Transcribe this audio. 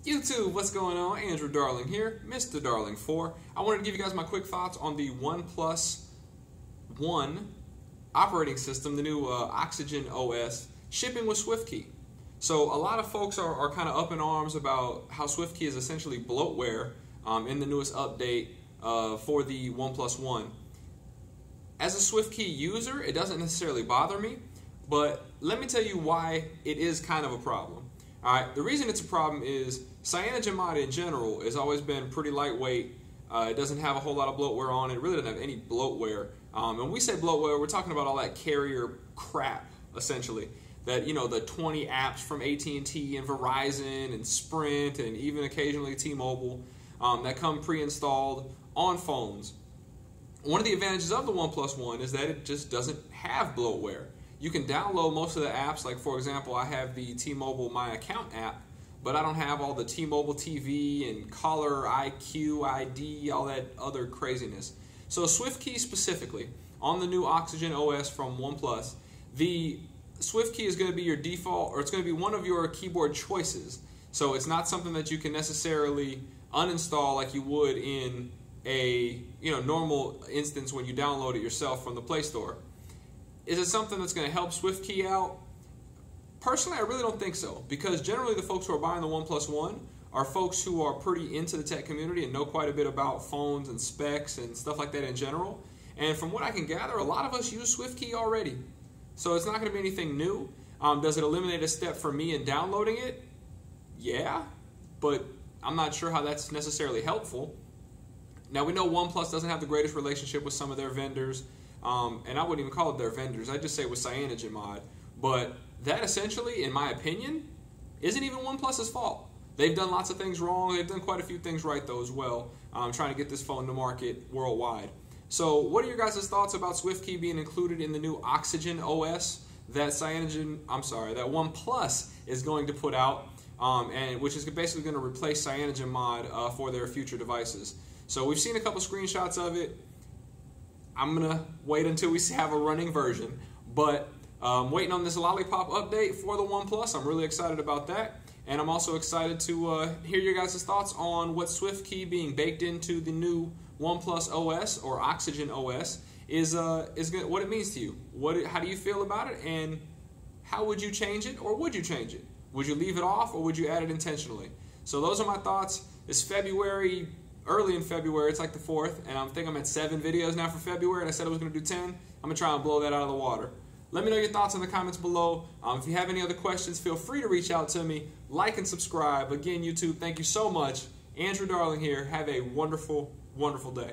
YouTube, what's going on? Andrew Darling here, Mr. Darling 4. I wanted to give you guys my quick thoughts on the OnePlus One operating system, the new Oxygen OS, shipping with SwiftKey. So a lot of folks are kind of up in arms about how SwiftKey is essentially bloatware in the newest update for the OnePlus One. As a SwiftKey user, it doesn't necessarily bother me, but let me tell you why it is kind of a problem. Alright, the reason it's a problem is CyanogenMod in general has always been pretty lightweight. It doesn't have a whole lot of bloatware on it. It really doesn't have any bloatware. And when we say bloatware, we're talking about all that carrier crap, essentially. That, you know, the 20 apps from AT&T and Verizon and Sprint and even occasionally T-Mobile that come pre-installed on phones. One of the advantages of the OnePlus One is that it just doesn't have bloatware. You can download most of the apps, like for example, I have the T-Mobile My Account app, but I don't have all the T-Mobile TV and caller IQ, ID, all that other craziness. So SwiftKey specifically, on the new Oxygen OS from OnePlus, the SwiftKey is going to be your default, or it's going to be one of your keyboard choices. So it's not something that you can necessarily uninstall like you would in a normal instance when you download it yourself from the Play Store. Is it something that's going to help SwiftKey out? Personally, I really don't think so, because generally the folks who are buying the OnePlus One are folks who are pretty into the tech community and know quite a bit about phones and specs and stuff like that in general. And from what I can gather, a lot of us use SwiftKey already. So it's not going to be anything new. Does it eliminate a step for me in downloading it? Yeah, but I'm not sure how that's necessarily helpful. Now, we know OnePlus doesn't have the greatest relationship with some of their vendors. And I wouldn't even call it their vendors. I'd just say with CyanogenMod. But that essentially, in my opinion, isn't even OnePlus's fault. They've done lots of things wrong. They've done quite a few things right, though, as well, trying to get this phone to market worldwide. So what are your guys' thoughts about SwiftKey being included in the new Oxygen OS that OnePlus is going to put out, and which is basically going to replace CyanogenMod for their future devices? So we've seen a couple screenshots of it. I'm going to wait until we have a running version, but waiting on this Lollipop update for the OnePlus. I'm really excited about that, and I'm also excited to hear your guys' thoughts on what SwiftKey being baked into the new OnePlus OS or Oxygen OS is what it means to you. How do you feel about it, and how would you change it, or would you change it? Would you leave it off, or would you add it intentionally? So those are my thoughts. It's February. Early in February, it's like the 4th, and I think I'm at 7 videos now for February, and I said I was going to do 10. I'm going to try and blow that out of the water. Let me know your thoughts in the comments below. If you have any other questions, feel free to reach out to me. Like and subscribe. Again, YouTube, thank you so much. Andrew Darling here. Have a wonderful, wonderful day.